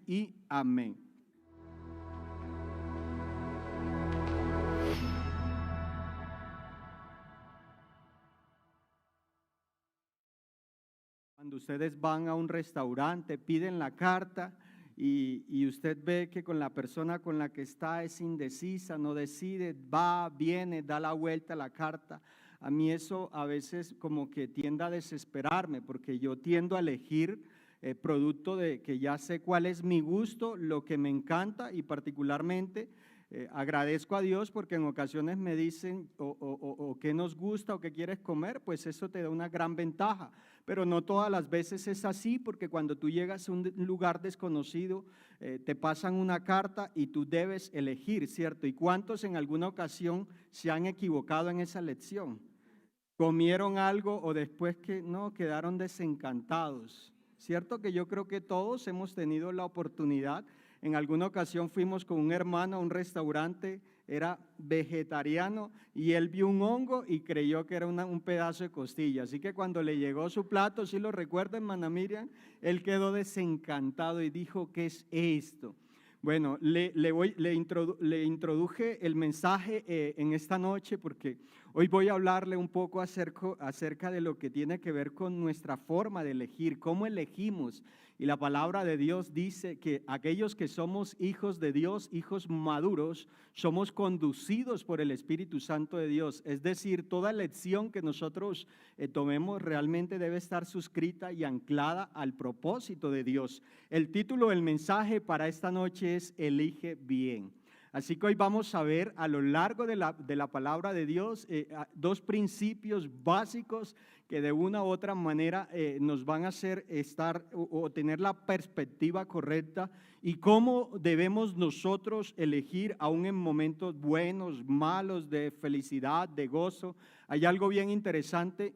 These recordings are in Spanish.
y amén. Cuando ustedes van a un restaurante, piden la carta y usted ve que con la persona con la que está es indecisa, no decide, va, viene, da la vuelta a la carta. A mí eso a veces como que tiende a desesperarme porque yo tiendo a elegir producto de que ya sé cuál es mi gusto, lo que me encanta y particularmente agradezco a Dios porque en ocasiones me dicen o qué nos gusta o qué quieres comer, pues eso te da una gran ventaja. Pero no todas las veces es así, porque cuando tú llegas a un lugar desconocido, te pasan una carta y tú debes elegir, ¿cierto? ¿Y cuántos en alguna ocasión se han equivocado en esa elección? Comieron algo o después que no, quedaron desencantados. ¿Cierto? Que yo creo que todos hemos tenido la oportunidad. En alguna ocasión fuimos con un hermano a un restaurante, era vegetariano y él vio un hongo y creyó que era un pedazo de costilla. Así que cuando le llegó su plato, si lo recuerda, hermana Miriam, él quedó desencantado y dijo, ¿qué es esto? Bueno, le introduje el mensaje en esta noche porque hoy voy a hablarle un poco acerca de lo que tiene que ver con nuestra forma de elegir, cómo elegimos. Y la palabra de Dios dice que aquellos que somos hijos de Dios, hijos maduros, somos conducidos por el Espíritu Santo de Dios. Es decir, toda elección que nosotros tomemos realmente debe estar suscrita y anclada al propósito de Dios. El título del mensaje para esta noche es Elige bien. Así que hoy vamos a ver a lo largo de la palabra de Dios dos principios básicos que de una u otra manera nos van a hacer estar o tener la perspectiva correcta y cómo debemos nosotros elegir aún en momentos buenos, malos, de felicidad, de gozo. Hay algo bien interesante.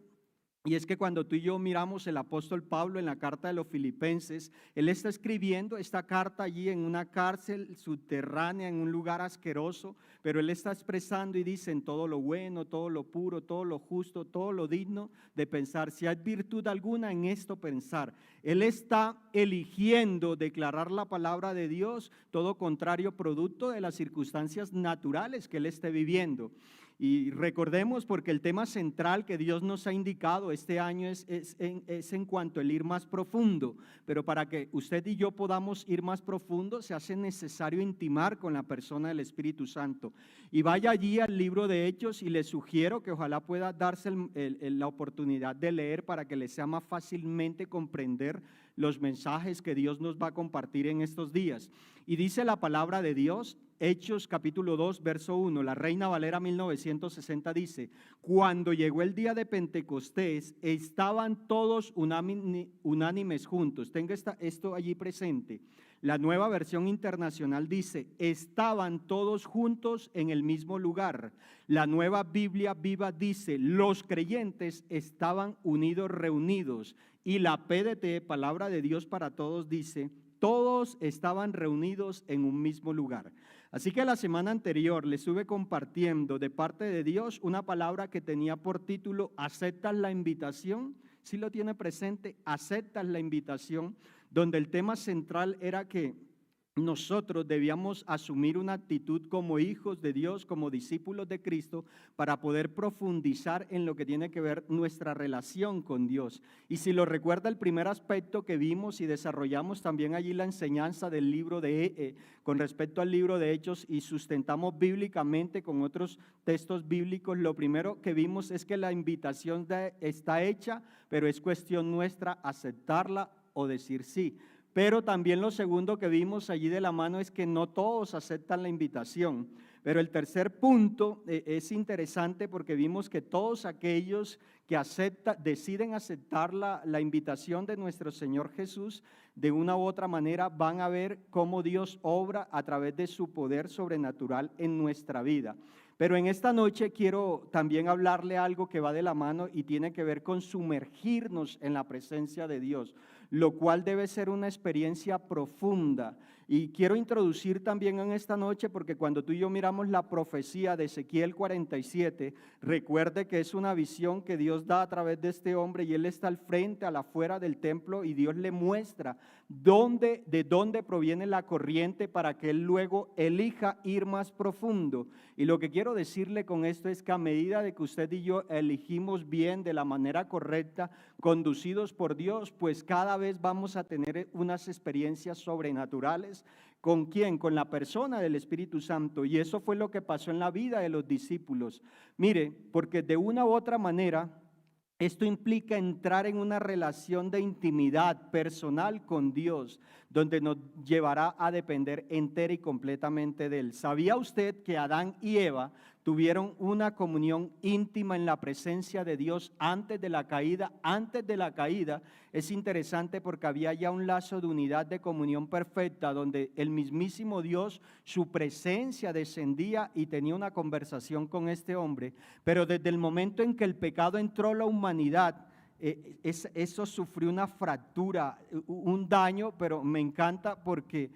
Y es que cuando tú y yo miramos el apóstol Pablo en la carta de los Filipenses, él está escribiendo esta carta allí en una cárcel subterránea, en un lugar asqueroso, pero él está expresando y dice en todo lo bueno, todo lo puro, todo lo justo, todo lo digno de pensar, si hay virtud alguna en esto pensar. Él está eligiendo declarar la palabra de Dios, todo contrario producto de las circunstancias naturales que él esté viviendo. Y recordemos, porque el tema central que Dios nos ha indicado este año es en cuanto al ir más profundo, pero para que usted y yo podamos ir más profundo se hace necesario intimar con la persona del Espíritu Santo. Y vaya allí al libro de Hechos y le sugiero que ojalá pueda darse la oportunidad de leer para que le sea más fácilmente comprender los mensajes que Dios nos va a compartir en estos días. Y dice la palabra de Dios, Hechos capítulo 2, verso 1, la Reina Valera 1960 dice, cuando llegó el día de Pentecostés, estaban todos unánimes juntos. Tenga esto allí presente. La Nueva Versión Internacional dice, estaban todos juntos en el mismo lugar. La Nueva Biblia Viva dice, los creyentes estaban unidos, reunidos. Y la PDT, Palabra de Dios para Todos, dice, todos estaban reunidos en un mismo lugar. Así que la semana anterior les estuve compartiendo de parte de Dios una palabra que tenía por título, ¿aceptas la invitación? Si lo tiene presente, ¿aceptas la invitación? Donde el tema central era que nosotros debíamos asumir una actitud como hijos de Dios, como discípulos de Cristo, para poder profundizar en lo que tiene que ver nuestra relación con Dios. Y si lo recuerda, el primer aspecto que vimos y desarrollamos también allí la enseñanza del libro con respecto al libro de Hechos y sustentamos bíblicamente con otros textos bíblicos, lo primero que vimos es que la invitación está hecha, pero es cuestión nuestra aceptarla o decir sí. Pero también lo segundo que vimos allí de la mano es que no todos aceptan la invitación. Pero el tercer punto es interesante porque vimos que todos aquellos que deciden aceptar la invitación de nuestro Señor Jesús, de una u otra manera van a ver cómo Dios obra a través de su poder sobrenatural en nuestra vida. Pero en esta noche quiero también hablarle algo que va de la mano y tiene que ver con sumergirnos en la presencia de Dios, lo cual debe ser una experiencia profunda. Y quiero introducir también en esta noche, porque cuando tú y yo miramos la profecía de Ezequiel 47, recuerde que es una visión que Dios da a través de este hombre y él está al frente, a la afuera del templo y Dios le muestra de dónde proviene la corriente para que él luego elija ir más profundo. Y lo que quiero decirle con esto es que a medida de que usted y yo elegimos bien, de la manera correcta, conducidos por Dios, pues cada vez vamos a tener unas experiencias sobrenaturales. ¿Con quién? Con la persona del Espíritu Santo. Y eso fue lo que pasó en la vida de los discípulos. Mire, porque de una u otra manera, esto implica entrar en una relación de intimidad personal con Dios, donde nos llevará a depender entera y completamente de Él. ¿Sabía usted que Adán y Eva tuvieron una comunión íntima en la presencia de Dios antes de la caída? Antes de la caída es interesante porque había ya un lazo de unidad, de comunión perfecta, donde el mismísimo Dios, su presencia descendía y tenía una conversación con este hombre. Pero desde el momento en que el pecado entró a la humanidad, eso sufrió una fractura, un daño, pero me encanta porque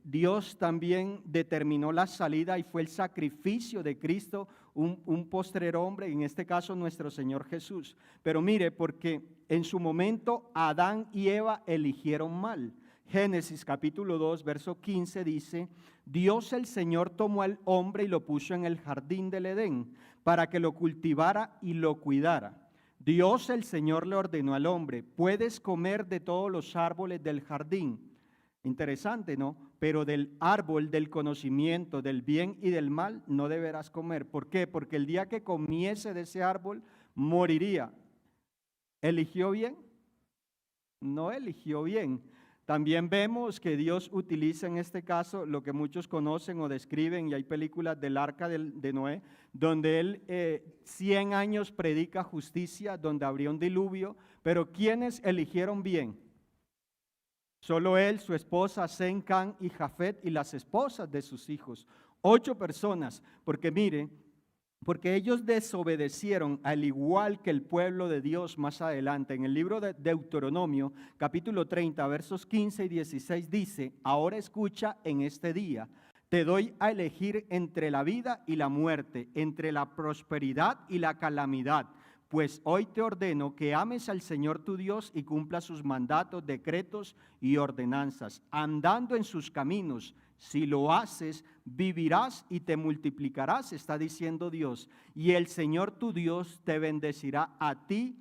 Dios también determinó la salida y fue el sacrificio de Cristo, un postrer hombre, en este caso nuestro Señor Jesús. Pero mire, porque en su momento Adán y Eva eligieron mal. Génesis capítulo 2, verso 15 dice: Dios el Señor tomó al hombre y lo puso en el jardín del Edén para que lo cultivara y lo cuidara. Dios el Señor le ordenó al hombre: puedes comer de todos los árboles del jardín. Interesante, ¿no? Pero del árbol del conocimiento del bien y del mal no deberás comer. ¿Por qué? Porque el día que comiese de ese árbol moriría. ¿Eligió bien? No eligió bien. También vemos que Dios utiliza en este caso lo que muchos conocen o describen, y hay películas del arca de Noé, donde él 100 años predica justicia, donde habría un diluvio, pero ¿quiénes eligieron bien? Solo él, su esposa, Sem, Cam y Jafet, y las esposas de sus hijos. 8 personas, porque mire, porque ellos desobedecieron al igual que el pueblo de Dios más adelante. En el libro de Deuteronomio, capítulo 30, versos 15 y 16 dice: ahora escucha en este día, te doy a elegir entre la vida y la muerte, entre la prosperidad y la calamidad. Pues hoy te ordeno que ames al Señor tu Dios y cumplas sus mandatos, decretos y ordenanzas, andando en sus caminos. Si lo haces, vivirás y te multiplicarás, está diciendo Dios. Y el Señor tu Dios te bendecirá a ti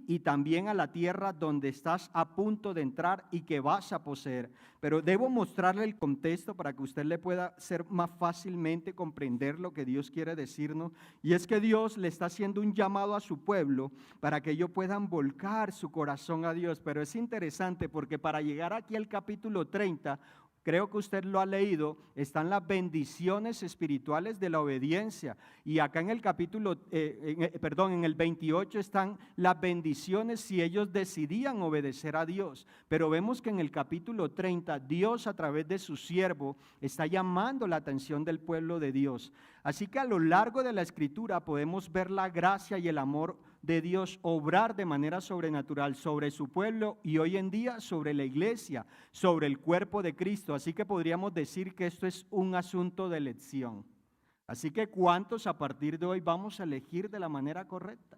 y también a la tierra donde estás a punto de entrar y que vas a poseer. Pero debo mostrarle el contexto para que usted le pueda hacer más fácilmente comprender lo que Dios quiere decirnos. Y es que Dios le está haciendo un llamado a su pueblo para que ellos puedan volcar su corazón a Dios. Pero es interesante porque para llegar aquí al capítulo 30, creo que usted lo ha leído, están las bendiciones espirituales de la obediencia. Y acá en el capítulo, en el 28 están las bendiciones si ellos decidían obedecer a Dios. Pero vemos que en el capítulo 30, Dios a través de su siervo está llamando la atención del pueblo de Dios. Así que a lo largo de la escritura podemos ver la gracia y el amor de Dios obrar de manera sobrenatural sobre su pueblo y hoy en día sobre la iglesia, sobre el cuerpo de Cristo. Así que podríamos decir que esto es un asunto de elección. Así que ¿cuántos a partir de hoy vamos a elegir de la manera correcta?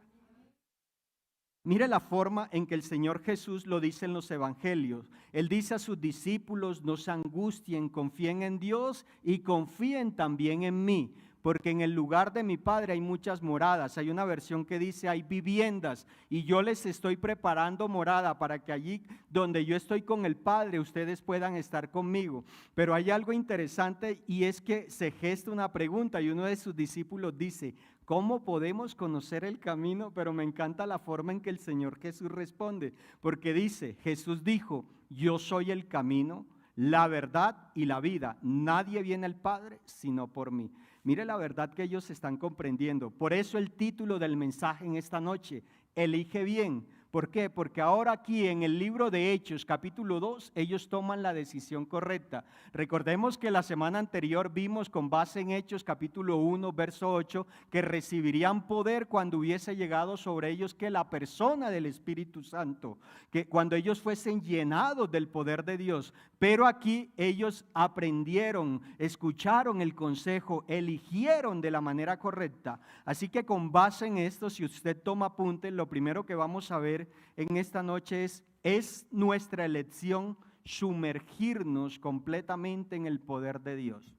Mire la forma en que el Señor Jesús lo dice en los evangelios. Él dice a sus discípulos: no se angustien, confíen en Dios y confíen también en mí, porque en el lugar de mi Padre hay muchas moradas. Hay una versión que dice hay viviendas, y yo les estoy preparando morada para que allí donde yo estoy con el Padre ustedes puedan estar conmigo. Pero hay algo interesante, y es que se gesta una pregunta y uno de sus discípulos dice: ¿cómo podemos conocer el camino? Pero me encanta la forma en que el Señor Jesús responde, porque dice, Jesús dijo: yo soy el camino, la verdad y la vida. Nadie viene al Padre sino por mí. Mire la verdad que ellos están comprendiendo. Por eso el título del mensaje en esta noche: elige bien. ¿Por qué? Porque ahora aquí en el libro de Hechos, capítulo 2, ellos toman la decisión correcta. Recordemos que la semana anterior vimos con base en Hechos, capítulo 1, verso 8, que recibirían poder cuando hubiese llegado sobre ellos que la persona del Espíritu Santo, que cuando ellos fuesen llenados del poder de Dios. Pero aquí ellos aprendieron, escucharon el consejo, eligieron de la manera correcta. Así que con base en esto, si usted toma apuntes, lo primero que vamos a ver en esta noche es es nuestra elección sumergirnos completamente en el poder de Dios.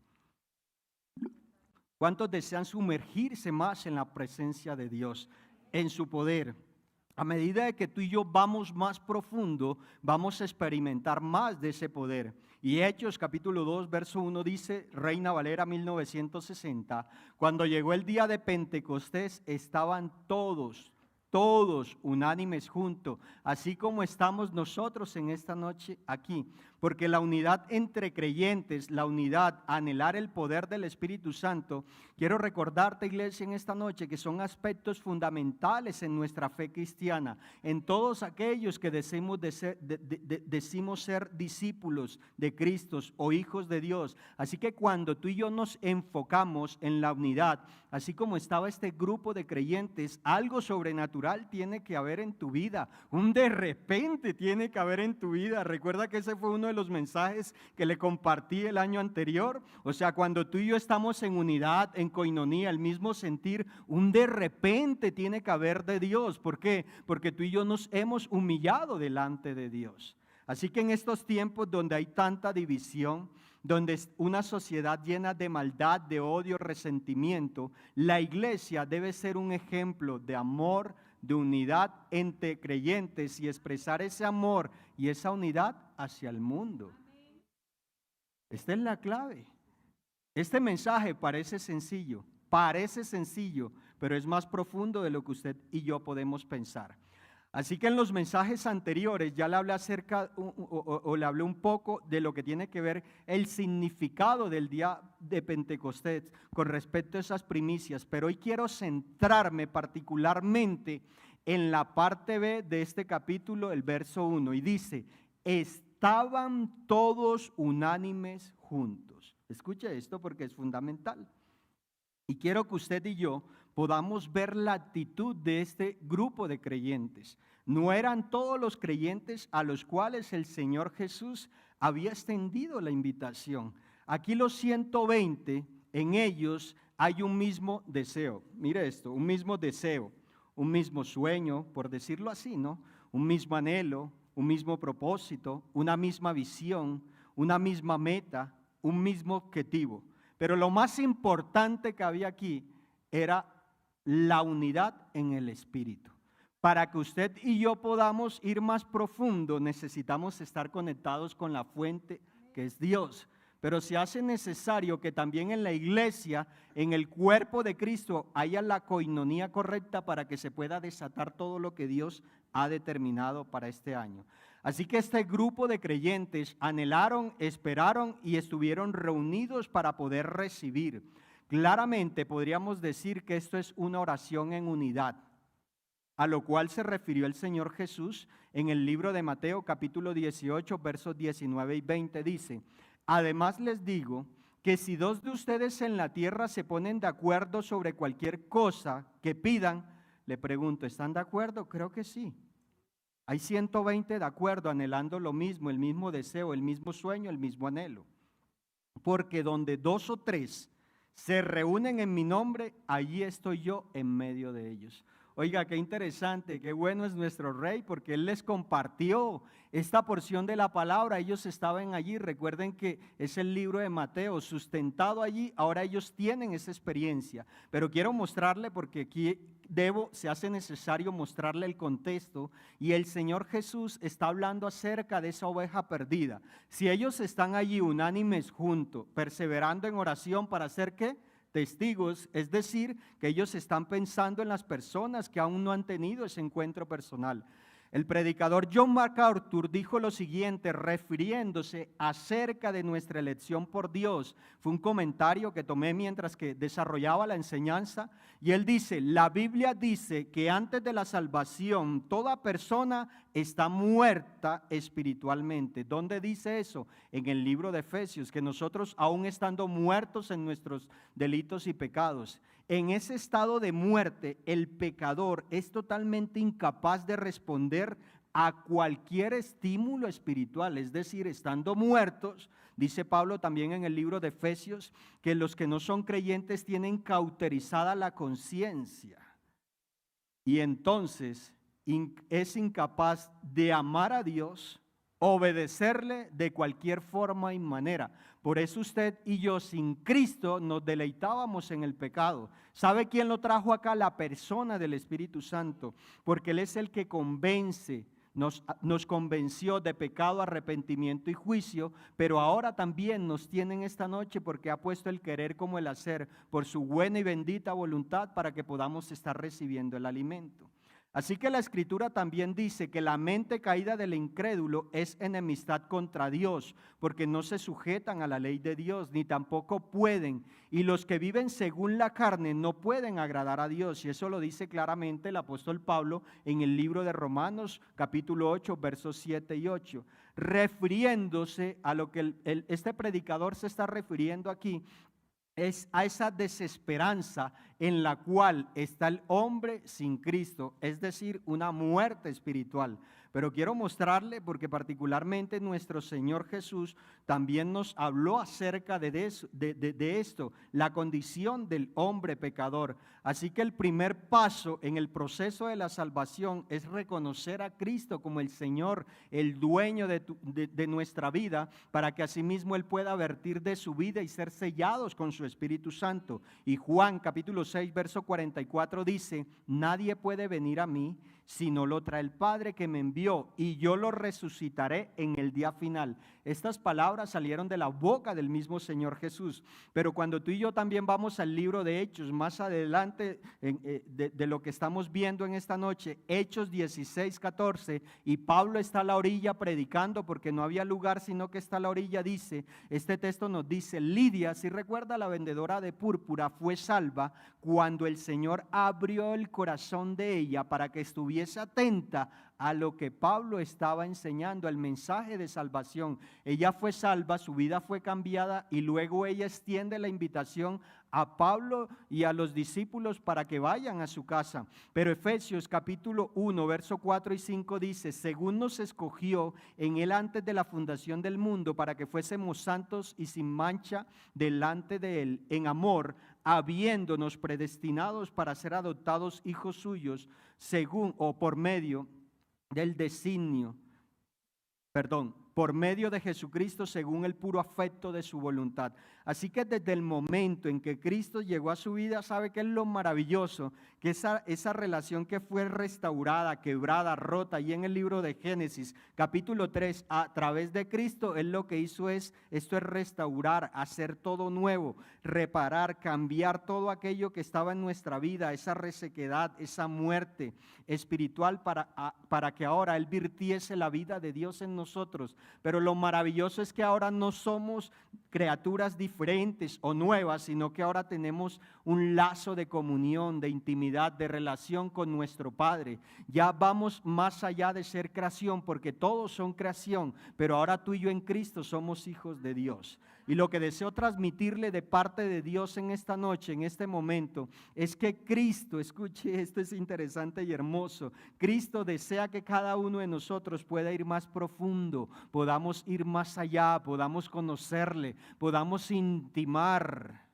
¿Cuántos desean sumergirse más en la presencia de Dios, en su poder? A medida de que tú y yo vamos más profundo, vamos a experimentar más de ese poder. Y Hechos capítulo 2, verso 1 dice, Reina Valera 1960, cuando llegó el día de Pentecostés estaban todos unánimes juntos, así como estamos nosotros en esta noche aquí, porque la unidad entre creyentes, la unidad, anhelar el poder del Espíritu Santo, quiero recordarte, iglesia, en esta noche que son aspectos fundamentales en nuestra fe cristiana, en todos aquellos que decimos ser discípulos de Cristo o hijos de Dios. Así que cuando tú y yo nos enfocamos en la unidad, así como estaba este grupo de creyentes, algo sobrenatural tiene que haber en tu vida, un de repente tiene que haber en tu vida. Recuerda que ese fue uno de los mensajes que le compartí el año anterior. O sea, cuando tú y yo estamos en unidad, en coinonía, el mismo sentir, un de repente tiene que haber de Dios. ¿Por qué? Porque tú y yo nos hemos humillado delante de Dios. Así que en estos tiempos donde hay tanta división, donde es una sociedad llena de maldad, de odio, resentimiento, la iglesia debe ser un ejemplo de amor, de unidad entre creyentes y expresar ese amor y esa unidad hacia el mundo. Esta es la clave. Este mensaje parece sencillo, pero es más profundo de lo que usted y yo podemos pensar. Así que en los mensajes anteriores ya le hablé acerca o le hablé un poco de lo que tiene que ver el significado del día de Pentecostés con respecto a esas primicias, pero hoy quiero centrarme particularmente en la parte B de este capítulo, el verso 1, y dice, estaban todos unánimes juntos. Escuche esto porque es fundamental. Y quiero que usted y yo podamos ver la actitud de este grupo de creyentes. No eran todos los creyentes a los cuales el Señor Jesús había extendido la invitación. Aquí los 120, en ellos hay un mismo deseo. Mire esto, un mismo deseo, un mismo sueño, por decirlo así, ¿no? Un mismo anhelo, un mismo propósito, una misma visión, una misma meta, un mismo objetivo. Pero lo más importante que había aquí era la unidad en el Espíritu. Para que usted y yo podamos ir más profundo, necesitamos estar conectados con la fuente que es Dios. Pero se hace necesario que también en la iglesia, en el cuerpo de Cristo, haya la coinonía correcta para que se pueda desatar todo lo que Dios ha determinado para este año. Así que este grupo de creyentes anhelaron, esperaron y estuvieron reunidos para poder recibir. Claramente podríamos decir que esto es una oración en unidad, a lo cual se refirió el Señor Jesús en el libro de Mateo capítulo 18, versos 19 y 20, dice, además les digo que si dos de ustedes en la tierra se ponen de acuerdo sobre cualquier cosa que pidan, le pregunto, ¿están de acuerdo? Creo que sí. Hay 120 de acuerdo, anhelando lo mismo, el mismo deseo, el mismo sueño, el mismo anhelo. Porque donde dos o tres se reúnen en mi nombre, allí estoy yo en medio de ellos. Oiga, qué interesante, qué bueno es nuestro Rey, porque Él les compartió esta porción de la palabra. Ellos estaban allí, recuerden que es el libro de Mateo, sustentado allí, ahora ellos tienen esa experiencia. Pero quiero mostrarle, porque aquí se hace necesario mostrarle el contexto, y el Señor Jesús está hablando acerca de esa oveja perdida. Si ellos están allí unánimes juntos, perseverando en oración para hacer ¿qué? Testigos, es decir, que ellos están pensando en las personas que aún no han tenido ese encuentro personal. El predicador John MacArthur dijo lo siguiente, refiriéndose acerca de nuestra elección por Dios. Fue un comentario que tomé mientras que desarrollaba la enseñanza, y él dice, la Biblia dice que antes de la salvación toda persona está muerta espiritualmente. ¿Dónde dice eso? En el libro de Efesios, que nosotros aún estando muertos en nuestros delitos y pecados, en ese estado de muerte, el pecador es totalmente incapaz de responder a cualquier estímulo espiritual, es decir, estando muertos, dice Pablo también en el libro de Efesios, que los que no son creyentes tienen cauterizada la conciencia. Y entonces es incapaz de amar a Dios, obedecerle de cualquier forma y manera. Por eso usted y yo sin Cristo nos deleitábamos en el pecado. ¿Sabe quién lo trajo acá? La persona del Espíritu Santo, porque Él es el que convence. Nos convenció de pecado, arrepentimiento y juicio, pero ahora también nos tiene en esta noche porque ha puesto el querer como el hacer por su buena y bendita voluntad para que podamos estar recibiendo el alimento. Así que la Escritura también dice que la mente caída del incrédulo es enemistad contra Dios, porque no se sujetan a la ley de Dios, ni tampoco pueden. Y los que viven según la carne no pueden agradar a Dios. Y eso lo dice claramente el apóstol Pablo en el libro de Romanos, capítulo 8, versos 7 y 8. Refiriéndose a lo que este predicador se está refiriendo aquí, es a esa desesperanza en la cual está el hombre sin Cristo, es decir, una muerte espiritual. Pero quiero mostrarle, porque particularmente nuestro Señor Jesús también nos habló acerca de esto, la condición del hombre pecador. Así que el primer paso en el proceso de la salvación es reconocer a Cristo como el Señor, el dueño de nuestra vida, para que asimismo Él pueda vertir de su vida y ser sellados con su Espíritu Santo. Y Juan capítulo 6, verso 44 dice: nadie puede venir a mí si no lo trae el Padre que me envió, y yo lo resucitaré en el día final. Estas palabras salieron de la boca del mismo Señor Jesús. Pero cuando tú y yo también vamos al libro de Hechos, más adelante de lo que estamos viendo en esta noche, Hechos 16, 14, y Pablo está a la orilla predicando porque no había lugar sino que está a la orilla, dice, este texto nos dice: Lidia, si recuerda, la vendedora de púrpura, fue salva cuando el Señor abrió el corazón de ella para que estuviese atenta a lo que Pablo estaba enseñando, al mensaje de salvación. Ella fue salva, su vida fue cambiada, y luego ella extiende la invitación a Pablo y a los discípulos para que vayan a su casa. Pero Efesios capítulo 1, verso 4 y 5 dice: según nos escogió en él antes de la fundación del mundo, para que fuésemos santos y sin mancha delante de él, en amor, habiéndonos predestinados para ser adoptados hijos suyos, según o por medio del designio, por medio de Jesucristo, según el puro afecto de su voluntad. Así que desde el momento en que Cristo llegó a su vida, ¿sabe qué es lo maravilloso? Que esa relación que fue restaurada, quebrada, rota, y en el libro de Génesis, capítulo 3, a través de Cristo, Él lo que hizo esto es restaurar, hacer todo nuevo, reparar, cambiar todo aquello que estaba en nuestra vida, esa resequedad, esa muerte espiritual, para que ahora Él virtiese la vida de Dios en nosotros. Pero lo maravilloso es que ahora no somos criaturas diferentes o nuevas, sino que ahora tenemos un lazo de comunión, de intimidad, de relación con nuestro Padre. Ya vamos más allá de ser creación, porque todos son creación, pero ahora tú y yo en Cristo somos hijos de Dios. Y lo que deseo transmitirle de parte de Dios en esta noche, en este momento, es que Cristo, escuche, esto es interesante y hermoso, Cristo desea que cada uno de nosotros pueda ir más profundo, podamos ir más allá, podamos conocerle, podamos intimar.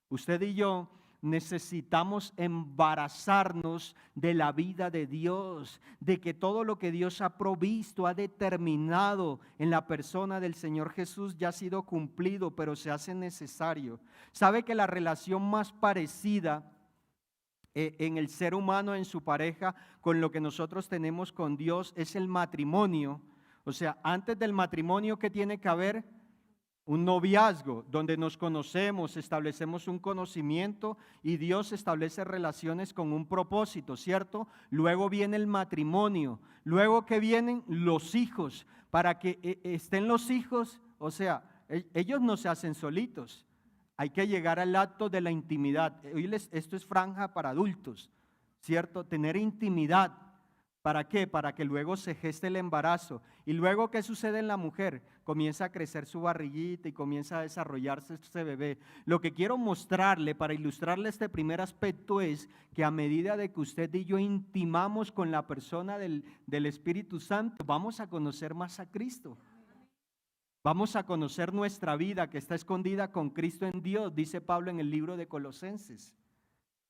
Usted y yo necesitamos embarazarnos de la vida de Dios, de que todo lo que Dios ha provisto, ha determinado en la persona del Señor Jesús ya ha sido cumplido, pero se hace necesario. ¿Sabe que la relación más parecida en el ser humano, en su pareja, con lo que nosotros tenemos con Dios es el matrimonio? O sea, antes del matrimonio, ¿qué tiene que haber? Un noviazgo donde nos conocemos, establecemos un conocimiento y Dios establece relaciones con un propósito, ¿cierto? Luego viene el matrimonio, luego que vienen los hijos, para que estén los hijos, o sea, ellos no se hacen solitos, hay que llegar al acto de la intimidad. Esto es franja para adultos, ¿cierto? Tener intimidad. ¿Para qué? Para que luego se geste el embarazo. ¿Y luego qué sucede en la mujer? Comienza a crecer su barriguita y comienza a desarrollarse este bebé. Lo que quiero mostrarle, para ilustrarle este primer aspecto, es que a medida de que usted y yo intimamos con la persona del Espíritu Santo, vamos a conocer más a Cristo. Vamos a conocer nuestra vida que está escondida con Cristo en Dios, dice Pablo en el libro de Colosenses.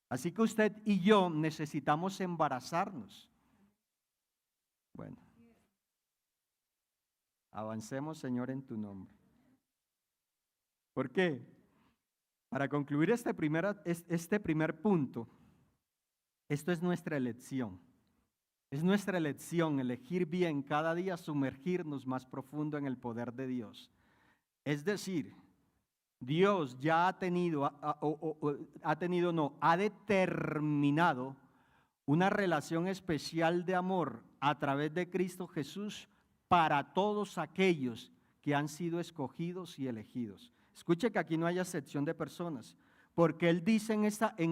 Así que usted y yo necesitamos embarazarnos. Bueno, avancemos, Señor, en tu nombre. ¿Por qué? Para concluir este primer punto, esto es nuestra elección. Es nuestra elección elegir bien cada día, sumergirnos más profundo en el poder de Dios. Es decir, Dios ya ha determinado una relación especial de amor a través de Cristo Jesús para todos aquellos que han sido escogidos y elegidos. Escuche que aquí no hay acepción de personas, porque Él dice en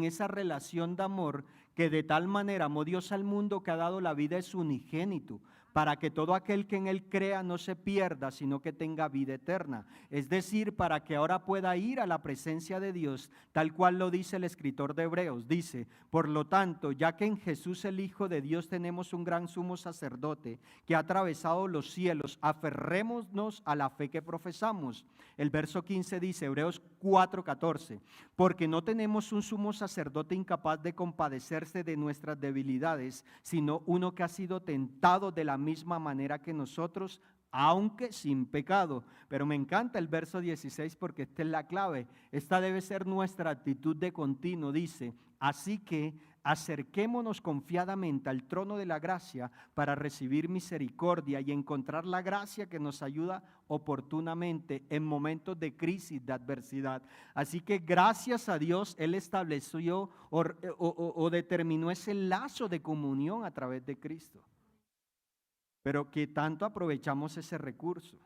esa relación de amor que de tal manera amó Dios al mundo que ha dado la vida de su unigénito, para que todo aquel que en Él crea no se pierda, sino que tenga vida eterna. Es decir, para que ahora pueda ir a la presencia de Dios, tal cual lo dice el escritor de Hebreos. Dice, por lo tanto, ya que en Jesús el Hijo de Dios tenemos un gran sumo sacerdote que ha atravesado los cielos, aferrémonos a la fe que profesamos. El verso 15 dice, Hebreos 4:14, porque no tenemos un sumo sacerdote incapaz de compadecerse de nuestras debilidades, sino uno que ha sido tentado de la misma manera que nosotros, aunque sin pecado. Pero me encanta el verso 16 porque esta es la clave. Esta debe ser nuestra actitud de continuo. Dice, así que acerquémonos confiadamente al trono de la gracia para recibir misericordia y encontrar la gracia que nos ayuda oportunamente en momentos de crisis, de adversidad. Así que gracias a Dios, Él estableció o determinó ese lazo de comunión a través de Cristo. Pero ¿qué tanto aprovechamos ese recurso?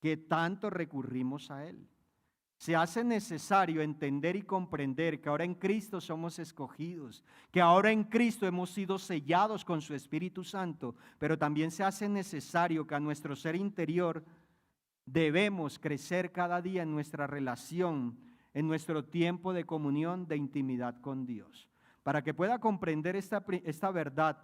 ¿Qué tanto recurrimos a Él? Se hace necesario entender y comprender que ahora en Cristo somos escogidos, que ahora en Cristo hemos sido sellados con su Espíritu Santo, pero también se hace necesario que a nuestro ser interior debemos crecer cada día en nuestra relación, en nuestro tiempo de comunión, de intimidad con Dios. Para que pueda comprender esta verdad,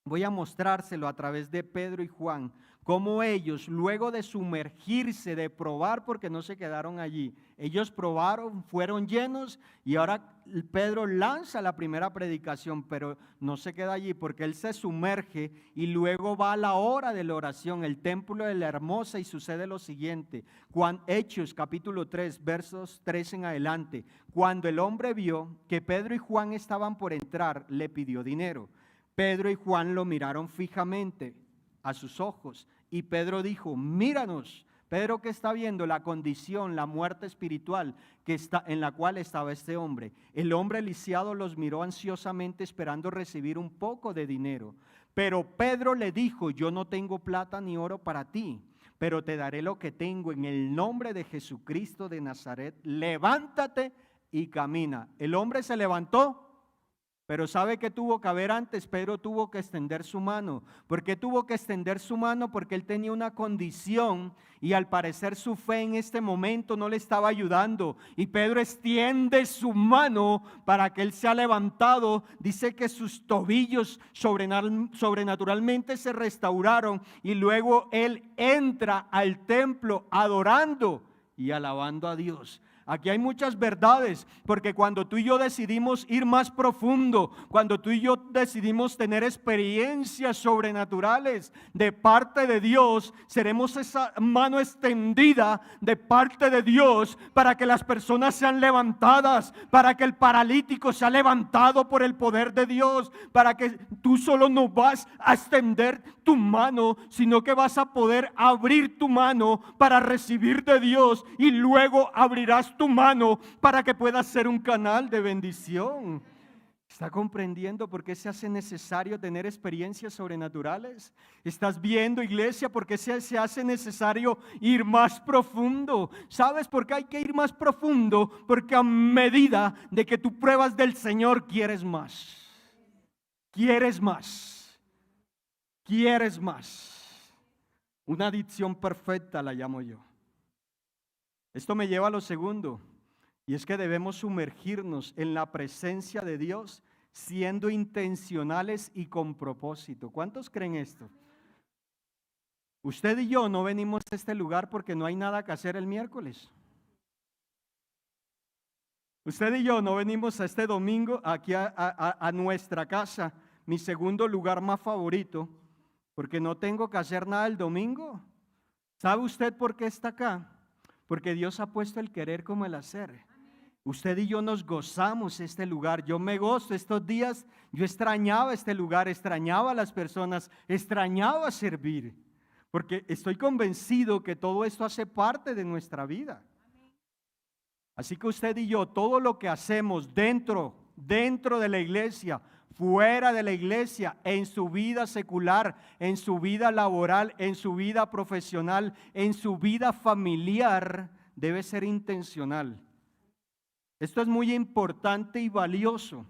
voy a mostrárselo a través de Pedro y Juan, cómo ellos, luego de sumergirse, de probar, porque no se quedaron allí, ellos probaron, fueron llenos, y ahora Pedro lanza la primera predicación, pero no se queda allí, porque él se sumerge y luego va a la hora de la oración, el templo de la Hermosa, y sucede lo siguiente. Hechos capítulo 3, versos 3 en adelante, cuando el hombre vio que Pedro y Juan estaban por entrar, le pidió dinero. Pedro y Juan lo miraron fijamente a sus ojos y Pedro dijo, míranos. Pedro, que está viendo la condición, la muerte espiritual en la cual estaba este hombre. El hombre lisiado los miró ansiosamente esperando recibir un poco de dinero. Pero Pedro le dijo, yo no tengo plata ni oro para ti, pero te daré lo que tengo. En el nombre de Jesucristo de Nazaret, levántate y camina. El hombre se levantó. Pero ¿sabe qué tuvo que haber antes? Pedro tuvo que extender su mano. ¿Por qué tuvo que extender su mano? Porque él tenía una condición y al parecer su fe en este momento no le estaba ayudando. Y Pedro extiende su mano para que él sea levantado. Dice que sus tobillos sobrenaturalmente se restauraron y luego él entra al templo adorando y alabando a Dios. Aquí hay muchas verdades, porque cuando tú y yo decidimos ir más profundo, cuando tú y yo decidimos tener experiencias sobrenaturales de parte de Dios, seremos esa mano extendida de parte de Dios para que las personas sean levantadas, para que el paralítico sea levantado por el poder de Dios, para que tú solo no vas a extender tu mano, sino que vas a poder abrir tu mano para recibir de Dios y luego abrirás tu mano para que puedas ser un canal de bendición. ¿Está comprendiendo por qué se hace necesario tener experiencias sobrenaturales? ¿Estás viendo, iglesia, por qué se hace necesario ir más profundo? ¿Sabes por qué hay que ir más profundo? Porque a medida de que tú pruebas del Señor, quieres más. Quieres más. Quieres más. Una adicción perfecta la llamo yo. Esto me lleva a lo segundo, y es que debemos sumergirnos en la presencia de Dios siendo intencionales y con propósito. ¿Cuántos creen esto? Usted y yo no venimos a este lugar porque no hay nada que hacer el miércoles. Usted y yo no venimos a este domingo aquí a nuestra casa, mi segundo lugar más favorito, porque no tengo que hacer nada el domingo. ¿Sabe usted por qué está acá? Porque Dios ha puesto el querer como el hacer. Usted y yo nos gozamos este lugar. Yo me gozo estos días. Yo extrañaba este lugar, extrañaba a las personas, extrañaba servir. Porque estoy convencido que todo esto hace parte de nuestra vida. Así que usted y yo, todo lo que hacemos dentro de la iglesia, fuera de la iglesia, en su vida secular, en su vida laboral, en su vida profesional, en su vida familiar, debe ser intencional. Esto es muy importante y valioso,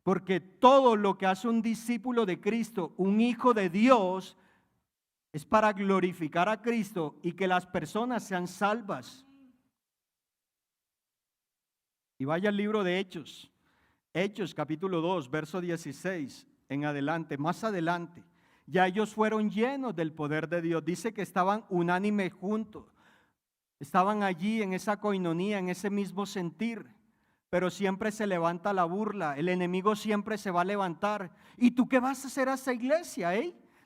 porque todo lo que hace un discípulo de Cristo, un hijo de Dios, es para glorificar a Cristo y que las personas sean salvas. Y vaya al libro de Hechos. Hechos capítulo 2, verso 16 en adelante, más adelante. Ya ellos fueron llenos del poder de Dios. Dice que estaban unánimes juntos. Estaban allí en esa coinonía, en ese mismo sentir. Pero siempre se levanta la burla. El enemigo siempre se va a levantar. ¿Y tú qué vas a hacer a esa iglesia,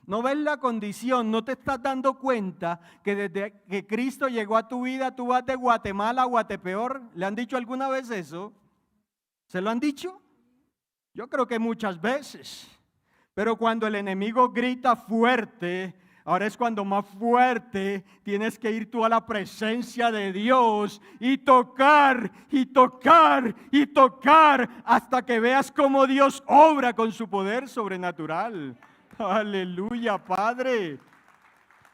¿No ves la condición? ¿No te estás dando cuenta que desde que Cristo llegó a tu vida, tú vas de Guatemala a Guatepeor? ¿Le han dicho alguna vez eso? ¿Se lo han dicho? Yo creo que muchas veces. Pero cuando el enemigo grita fuerte, ahora es cuando más fuerte tienes que ir tú a la presencia de Dios y tocar y tocar y tocar hasta que veas cómo Dios obra con su poder sobrenatural. Aleluya, Padre.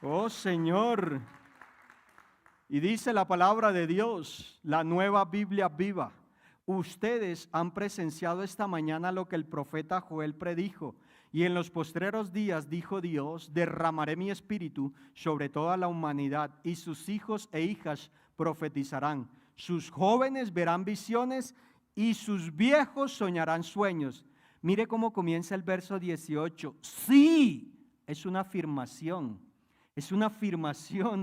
Oh, Señor. Y dice la palabra de Dios, la Nueva Biblia Viva. Ustedes han presenciado esta mañana lo que el profeta Joel predijo. Y en los postreros días, dijo Dios, derramaré mi espíritu sobre toda la humanidad, y sus hijos e hijas profetizarán. Sus jóvenes verán visiones y sus viejos soñarán sueños. Mire cómo comienza el verso 18. Sí, es una afirmación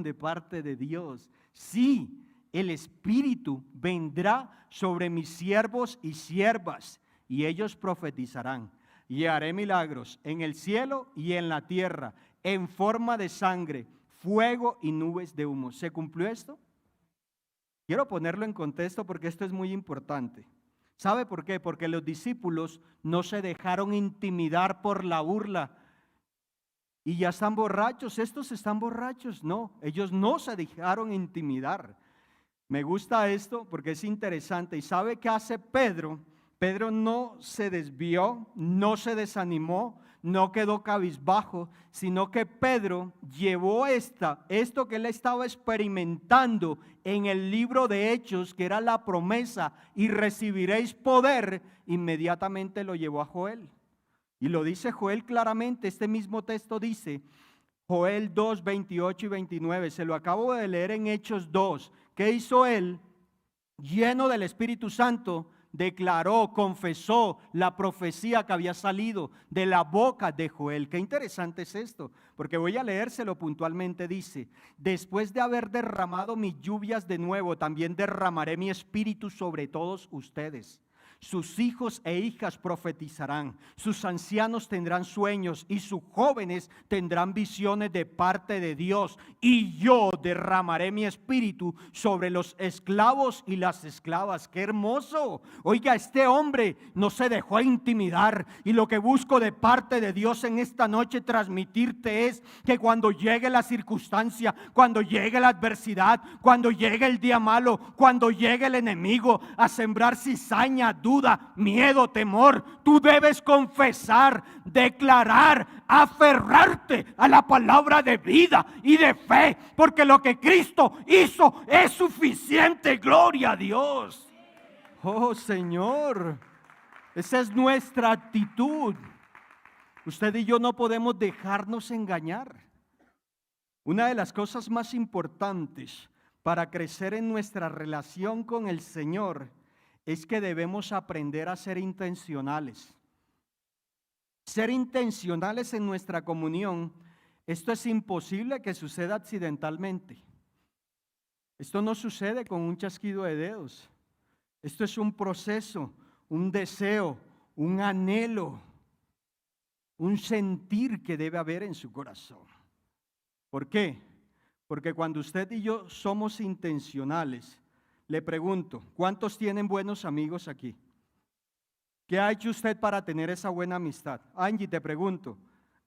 de parte de Dios. Sí, el Espíritu vendrá sobre mis siervos y siervas, y ellos profetizarán. Y haré milagros en el cielo y en la tierra, en forma de sangre, fuego y nubes de humo. ¿Se cumplió esto? Quiero ponerlo en contexto porque esto es muy importante. ¿Sabe por qué? Porque los discípulos no se dejaron intimidar por la burla. Y ya están borrachos, estos están borrachos. No, ellos no se dejaron intimidar. Me gusta esto porque es interesante. ¿Y sabe qué hace Pedro? Pedro no se desvió, no se desanimó, no quedó cabizbajo, sino que Pedro llevó esto que él estaba experimentando en el libro de Hechos, que era la promesa, y recibiréis poder, inmediatamente lo llevó a Joel. Y lo dice Joel claramente, este mismo texto dice, Joel 2, 28 y 29, se lo acabo de leer en Hechos 2. ¿Qué hizo él? Lleno del Espíritu Santo, declaró, confesó la profecía que había salido de la boca de Joel. Qué interesante es esto, porque voy a leérselo puntualmente. Dice, después de haber derramado mis lluvias de nuevo, también derramaré mi espíritu sobre todos ustedes. Sus hijos e hijas profetizarán, sus ancianos tendrán sueños y sus jóvenes tendrán visiones de parte de Dios. Y yo derramaré mi espíritu sobre los esclavos y las esclavas. ¡Qué hermoso! Oiga, este hombre no se dejó intimidar. Y lo que busco de parte de Dios en esta noche transmitirte es que cuando llegue la circunstancia, cuando llegue la adversidad, cuando llegue el día malo, cuando llegue el enemigo a sembrar cizaña, duda, miedo, temor, tú debes confesar, declarar, aferrarte a la palabra de vida y de fe, porque lo que Cristo hizo es suficiente. Gloria a Dios. Oh, Señor, esa es nuestra actitud. Usted y yo no podemos dejarnos engañar. Una de las cosas más importantes para crecer en nuestra relación con el Señor es que debemos aprender a ser intencionales. Ser intencionales en nuestra comunión, esto es imposible que suceda accidentalmente. Esto no sucede con un chasquido de dedos. Esto es un proceso, un deseo, un anhelo. un sentir que debe haber en su corazón. ¿Por qué? Porque cuando usted y yo somos intencionales, le pregunto, ¿cuántos tienen buenos amigos aquí? ¿Qué ha hecho usted para tener esa buena amistad? Angie, te pregunto,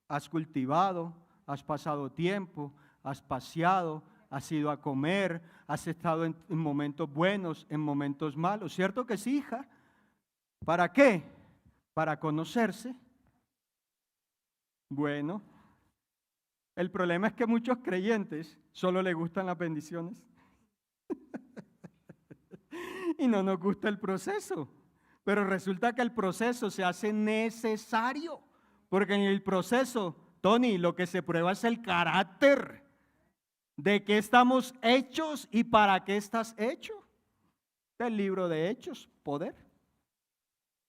¿has cultivado? ¿Has pasado tiempo? ¿Has paseado? ¿Has ido a comer? ¿Has estado en momentos buenos, en momentos malos? ¿Cierto que sí, hija? ¿Para qué? Para conocerse. Bueno, el problema es que muchos creyentes solo les gustan las bendiciones y no nos gusta el proceso. Pero resulta que el proceso se hace necesario, porque en el proceso, Tony, lo que se prueba es el carácter, de qué estamos hechos y para qué estás hecho. Del libro de Hechos, poder.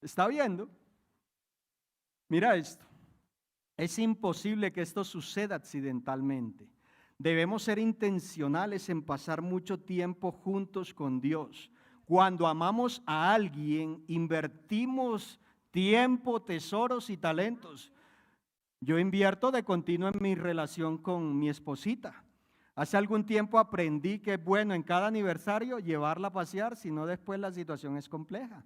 ¿Está viendo? Mira esto. Es imposible que esto suceda accidentalmente. Debemos ser intencionales en pasar mucho tiempo juntos con Dios. Cuando amamos a alguien, invertimos tiempo, tesoros y talentos. Yo invierto de continuo en mi relación con mi esposita. Hace algún tiempo aprendí que es bueno en cada aniversario llevarla a pasear, si no después la situación es compleja.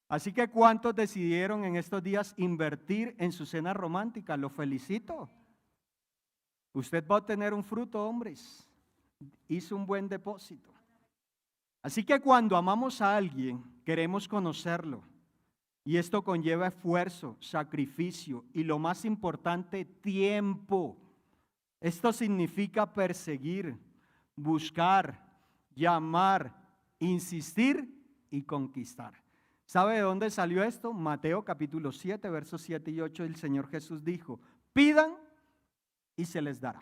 Así que ¿cuántos decidieron en estos días invertir en su cena romántica? Los felicito. Usted va a obtener un fruto, hombres. Hizo un buen depósito. Así que cuando amamos a alguien, queremos conocerlo. Y esto conlleva esfuerzo, sacrificio y lo más importante, tiempo. Esto significa perseguir, buscar, llamar, insistir y conquistar. ¿Sabe de dónde salió esto? Mateo capítulo 7, versos 7 y 8, el Señor Jesús dijo, pidan y se les dará.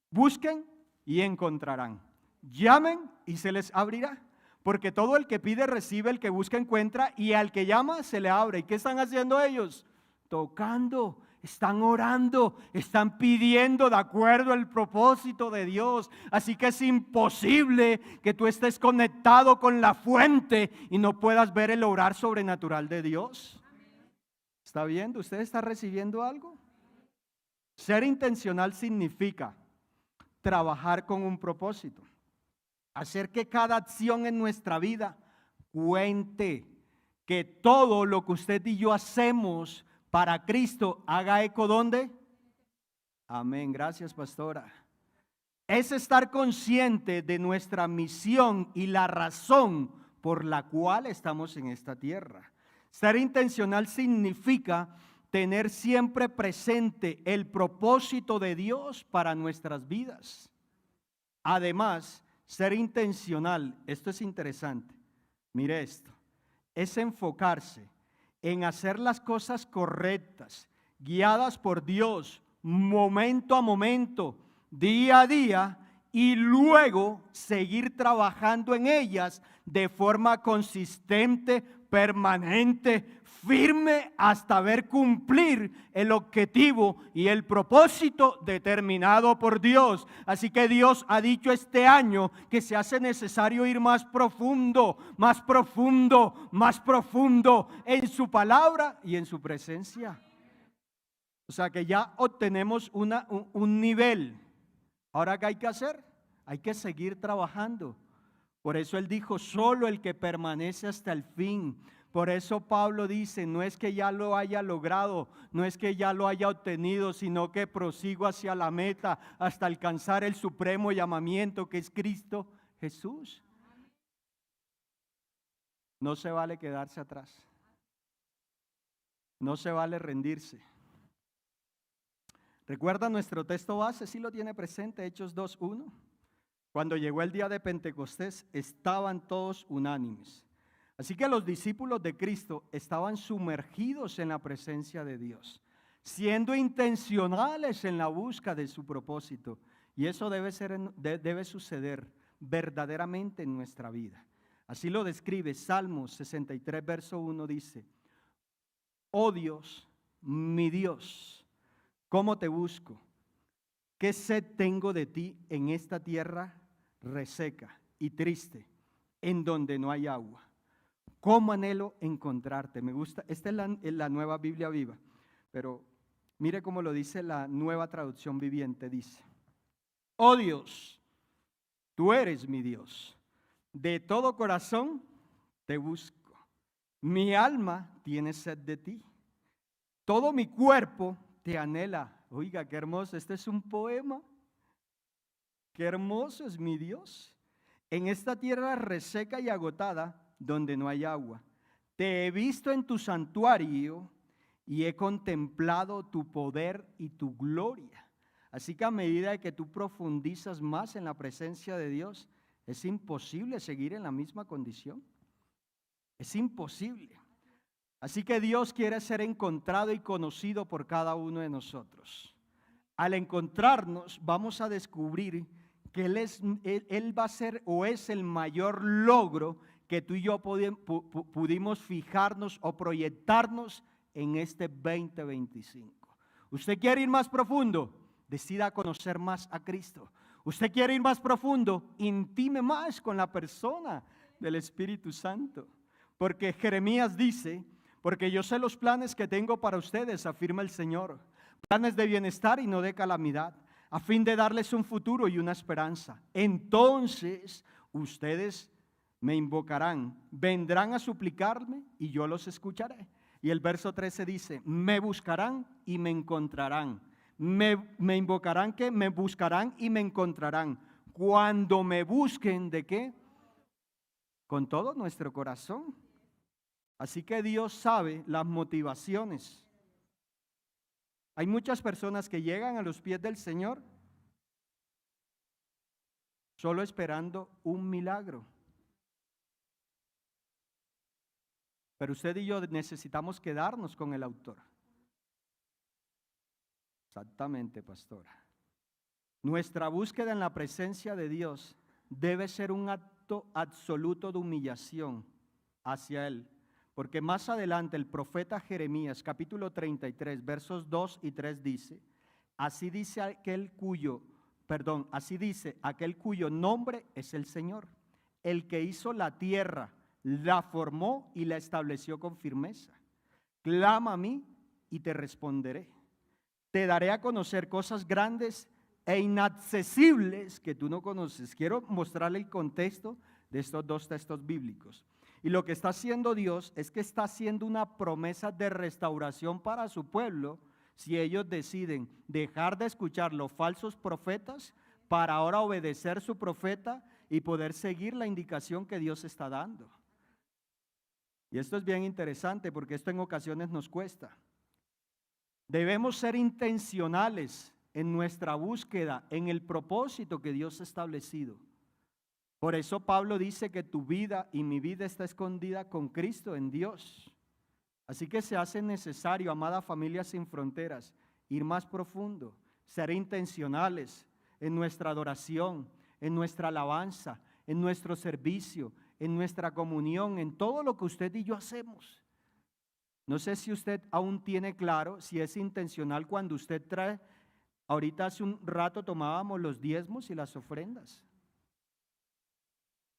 Busquen y encontrarán. Llamen y se les abrirá. Porque todo el que pide recibe, el que busca encuentra y al que llama se le abre. ¿Y qué están haciendo ellos? Tocando, están orando, están pidiendo de acuerdo al propósito de Dios. Así que es imposible que tú estés conectado con la fuente y no puedas ver el obrar sobrenatural de Dios. ¿Está viendo? ¿Usted está recibiendo algo? Ser intencional significa trabajar con un propósito. Hacer que cada acción en nuestra vida cuente, que todo lo que usted y yo hacemos para Cristo haga eco ¿dónde? Amén, gracias pastora. Es estar consciente de nuestra misión y la razón por la cual estamos en esta tierra. Ser intencional significa tener siempre presente el propósito de Dios para nuestras vidas. Además, ser intencional, esto es interesante, mire esto, es enfocarse en hacer las cosas correctas, guiadas por Dios, momento a momento, día a día, y luego seguir trabajando en ellas de forma consistente, permanente, firme, hasta ver cumplir el objetivo y el propósito determinado por Dios. Así que Dios ha dicho este año que se hace necesario ir más profundo, más profundo, más profundo en su palabra y en su presencia. O sea que ya obtenemos un nivel. Ahora, ¿qué hay que hacer? Hay que seguir trabajando. Por eso él dijo, solo el que permanece hasta el fin. Por eso Pablo dice, no es que ya lo haya logrado, no es que ya lo haya obtenido, sino que prosigo hacia la meta hasta alcanzar el supremo llamamiento que es Cristo Jesús. No se vale quedarse atrás. No se vale rendirse. ¿Recuerda nuestro texto base? Sí lo tiene presente, Hechos 2:1. Cuando llegó el día de Pentecostés, estaban todos unánimes. Así que los discípulos de Cristo estaban sumergidos en la presencia de Dios, siendo intencionales en la búsqueda de su propósito. Y eso debe suceder verdaderamente en nuestra vida. Así lo describe Salmos 63, verso 1, dice, oh Dios, mi Dios, ¿cómo te busco? ¿Qué sed tengo de ti en esta tierra reseca y triste, en donde no hay agua? ¿Cómo anhelo encontrarte? Me gusta, esta es la Nueva Biblia Viva. Pero mire cómo lo dice la Nueva Traducción Viviente, dice: oh Dios, tú eres mi Dios, de todo corazón te busco, mi alma tiene sed de ti, todo mi cuerpo te anhela. Oiga, qué hermoso, este es un poema, qué hermoso es mi Dios. En esta tierra reseca y agotada, donde no hay agua, te he visto en tu santuario y he contemplado tu poder y tu gloria. Así que a medida que tú profundizas más en la presencia de Dios, es imposible seguir en la misma condición. Es imposible. Así que Dios quiere ser encontrado y conocido por cada uno de nosotros. Al encontrarnos, vamos a descubrir que Él va a ser o es el mayor logro que tú y yo pudimos fijarnos o proyectarnos en este 2025. ¿Usted quiere ir más profundo? Decida conocer más a Cristo. ¿Usted quiere ir más profundo? Intime más con la persona del Espíritu Santo. Porque Jeremías dice: porque yo sé los planes que tengo para ustedes, afirma el Señor, planes de bienestar y no de calamidad, a fin de darles un futuro y una esperanza. Entonces ustedes me invocarán, vendrán a suplicarme y yo los escucharé. Y el verso 13 dice: me buscarán y me encontrarán. Me invocarán, que me buscarán y me encontrarán. Cuando me busquen, ¿de qué? Con todo nuestro corazón. Así que Dios sabe las motivaciones. Hay muchas personas que llegan a los pies del Señor solo esperando un milagro. Pero usted y yo necesitamos quedarnos con el autor. Exactamente, pastora. Nuestra búsqueda en la presencia de Dios debe ser un acto absoluto de humillación hacia Él. Porque más adelante el profeta Jeremías, capítulo 33, versos 2 y 3 dice: así dice aquel cuyo nombre es el Señor, el que hizo la tierra, la formó y la estableció con firmeza. Clama a mí y te responderé. Te daré a conocer cosas grandes e inaccesibles que tú no conoces. Quiero mostrarle el contexto de estos dos textos bíblicos. Y lo que está haciendo Dios es que está haciendo una promesa de restauración para su pueblo si ellos deciden dejar de escuchar los falsos profetas para ahora obedecer su profeta y poder seguir la indicación que Dios está dando. Y esto es bien interesante porque esto en ocasiones nos cuesta. Debemos ser intencionales en nuestra búsqueda, en el propósito que Dios ha establecido. Por eso Pablo dice que tu vida y mi vida está escondida con Cristo en Dios. Así que se hace necesario, amada familia sin fronteras, ir más profundo, ser intencionales en nuestra adoración, en nuestra alabanza, en nuestro servicio, en nuestra comunión, en todo lo que usted y yo hacemos. No sé si usted aún tiene claro si es intencional cuando usted trae, ahorita hace un rato tomábamos los diezmos y las ofrendas.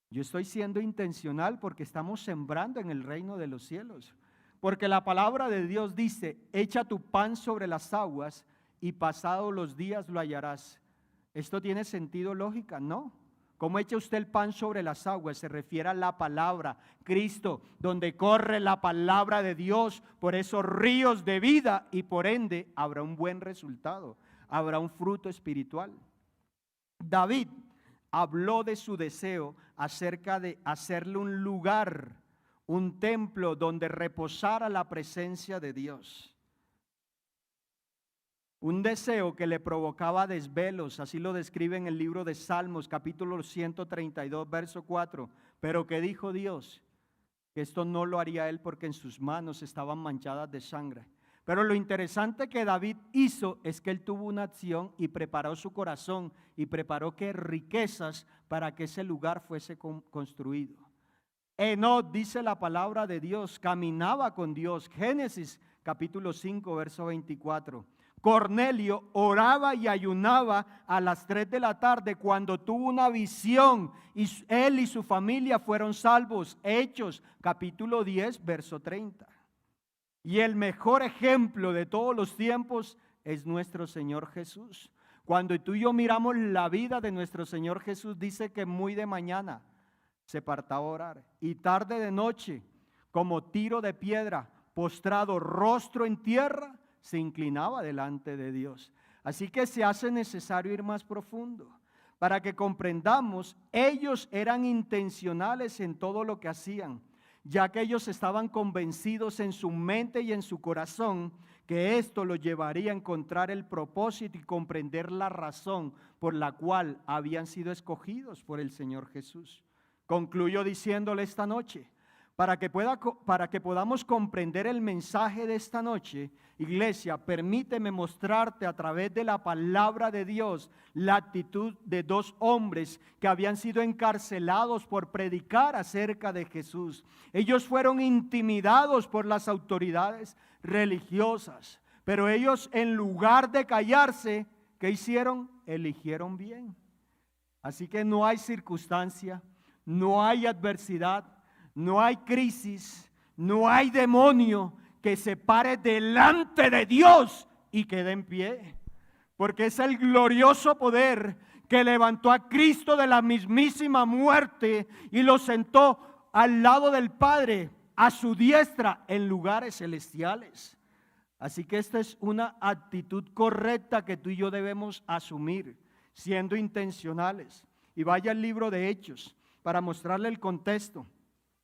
Yo estoy siendo intencional porque estamos sembrando en el reino de los cielos. Porque la palabra de Dios dice: echa tu pan sobre las aguas y pasados los días lo hallarás. ¿Esto tiene sentido, lógica? No. ¿Cómo echa usted el pan sobre las aguas? Se refiere a la palabra, Cristo, donde corre la palabra de Dios por esos ríos de vida y por ende habrá un buen resultado, habrá un fruto espiritual. David habló de su deseo acerca de hacerle un lugar, un templo donde reposara la presencia de Dios. Un deseo que le provocaba desvelos, así lo describe en el libro de Salmos, capítulo 132, verso 4. Pero ¿qué dijo Dios? Que esto no lo haría él porque en sus manos estaban manchadas de sangre. Pero lo interesante que David hizo es que él tuvo una acción y preparó su corazón y preparó que riquezas para que ese lugar fuese construido. Enoc, dice la palabra de Dios, caminaba con Dios. Génesis capítulo 5, verso 24. Cornelio oraba y ayunaba a las 3 de la tarde cuando tuvo una visión y él y su familia fueron salvos. Hechos capítulo 10, verso 30. Y el mejor ejemplo de todos los tiempos es nuestro Señor Jesús. Cuando tú y yo miramos la vida de nuestro Señor Jesús, dice que muy de mañana se partaba a orar y tarde de noche, como tiro de piedra, postrado rostro en tierra, se inclinaba delante de Dios. Así que se hace necesario ir más profundo para que comprendamos, ellos eran intencionales en todo lo que hacían, ya que ellos estaban convencidos en su mente y en su corazón que esto los llevaría a encontrar el propósito y comprender la razón por la cual habían sido escogidos por el Señor Jesús. Concluyo diciéndole esta noche, para que podamos comprender el mensaje de esta noche, iglesia, permíteme mostrarte a través de la palabra de Dios la actitud de dos hombres que habían sido encarcelados por predicar acerca de Jesús. Ellos fueron intimidados por las autoridades religiosas, pero ellos, en lugar de callarse, ¿qué hicieron? Eligieron bien. Así que no hay circunstancia, no hay adversidad, no hay crisis, no hay demonio que se pare delante de Dios y quede en pie, porque es el glorioso poder que levantó a Cristo de la mismísima muerte y lo sentó al lado del Padre, a su diestra, en lugares celestiales. Así que esta es una actitud correcta que tú y yo debemos asumir, siendo intencionales. Y vaya al libro de Hechos para mostrarle el contexto.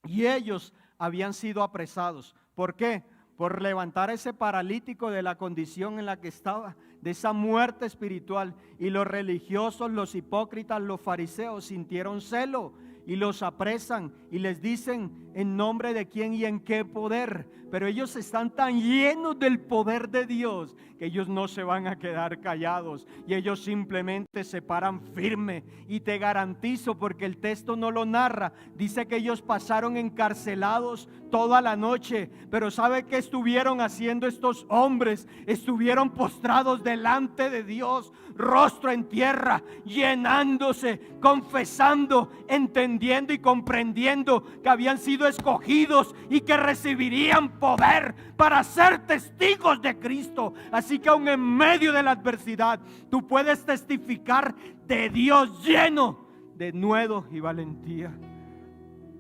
Y ellos habían sido apresados. ¿Por qué? Por levantar a ese paralítico de la condición en la que estaba, de esa muerte espiritual. Y los religiosos, los hipócritas, los fariseos sintieron celo y los apresan y les dicen en nombre de quién y en qué poder. Pero ellos están tan llenos del poder de Dios que ellos no se van a quedar callados y ellos simplemente se paran firme. Y te garantizo, porque el texto no lo narra, dice que ellos pasaron encarcelados toda la noche. Pero ¿sabe qué estuvieron haciendo estos hombres? Estuvieron postrados delante de Dios, rostro en tierra, llenándose, confesando, entendiendo y comprendiendo que habían sido escogidos y que recibirían poder para ser testigos de Cristo. Así que aún en medio de la adversidad, tú puedes testificar de Dios lleno de nuevo y valentía.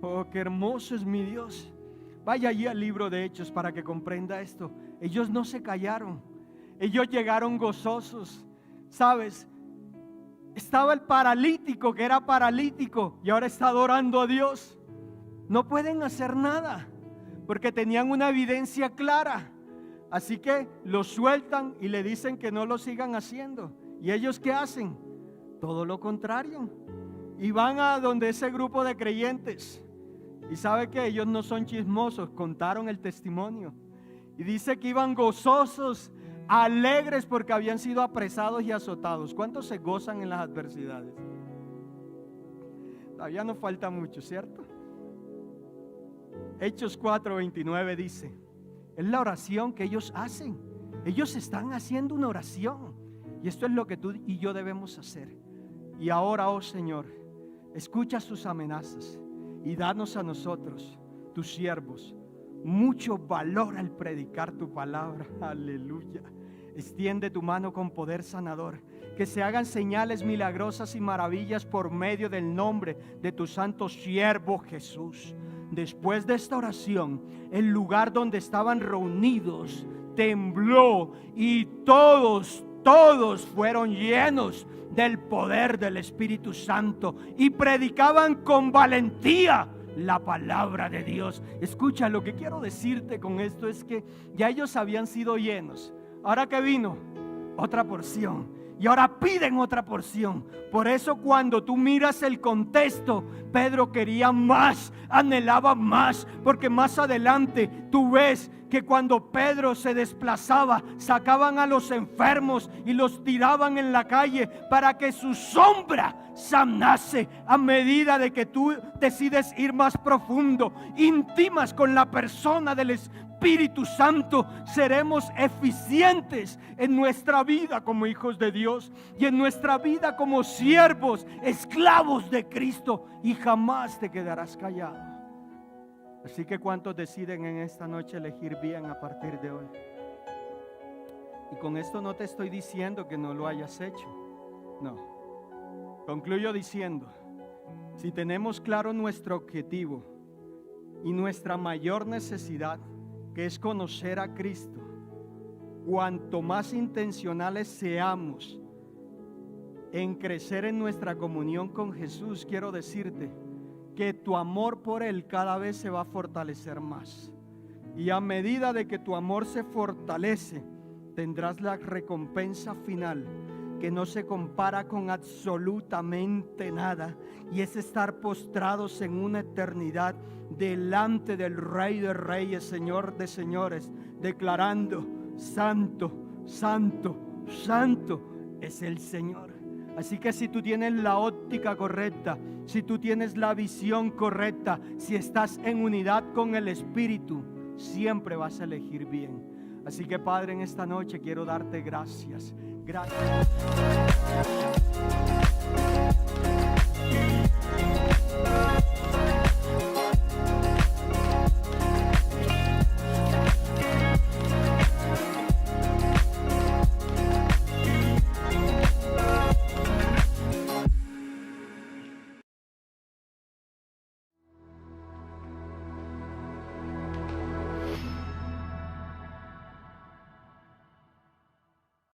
Oh, qué hermoso es mi Dios. Vaya allí al libro de Hechos para que comprenda esto. Ellos no se callaron, ellos llegaron gozosos. ¿Sabes? Estaba el paralítico que era paralítico y ahora está adorando a Dios. No pueden hacer nada porque tenían una evidencia clara. Así que lo sueltan y le dicen que no lo sigan haciendo. ¿Y ellos qué hacen? Todo lo contrario. Y van a donde ese grupo de creyentes. Y sabe que ellos no son chismosos, contaron el testimonio. Y dice que iban gozosos, alegres porque habían sido apresados y azotados. ¿Cuántos se gozan en las adversidades? Todavía nos falta mucho, ¿cierto? Hechos 4:29 dice, es la oración que ellos hacen. Ellos están haciendo una oración. Y esto es lo que tú y yo debemos hacer. Y ahora, oh Señor, escucha sus amenazas y danos a nosotros, tus siervos, mucho valor al predicar tu palabra. Aleluya. Extiende tu mano con poder sanador, que se hagan señales milagrosas y maravillas por medio del nombre de tu santo siervo Jesús. Después de esta oración, el lugar donde estaban reunidos tembló y todos fueron llenos del poder del Espíritu Santo y predicaban con valentía la palabra de Dios. Escucha, lo que quiero decirte con esto es que ya ellos habían sido llenos. Ahora que vino otra porción y ahora piden otra porción. Por eso cuando tú miras el contexto, Pedro quería más, anhelaba más, porque más adelante tú ves que cuando Pedro se desplazaba, sacaban a los enfermos y los tiraban en la calle para que su sombra sanase. A medida de que tú decides ir más profundo, intimas con la persona del Espíritu Santo, seremos eficientes en nuestra vida como hijos de Dios y en nuestra vida como siervos, esclavos de Cristo, y jamás te quedarás callado. Así que ¿cuántos deciden en esta noche elegir bien a partir de hoy? Y con esto no te estoy diciendo que no lo hayas hecho, no. Concluyo diciendo, si tenemos claro nuestro objetivo y nuestra mayor necesidad, que es conocer a Cristo, cuanto más intencionales seamos en crecer en nuestra comunión con Jesús, quiero decirte que tu amor por Él cada vez se va a fortalecer más. Y a medida de que tu amor se fortalece, tendrás la recompensa final que no se compara con absolutamente nada, y es estar postrados en una eternidad delante del Rey de Reyes, Señor de Señores, declarando: Santo, Santo, Santo es el Señor. Así que si tú tienes la óptica correcta, si tú tienes la visión correcta, si estás en unidad con el Espíritu, siempre vas a elegir bien. Así que Padre, en esta noche quiero darte gracias. Gracias.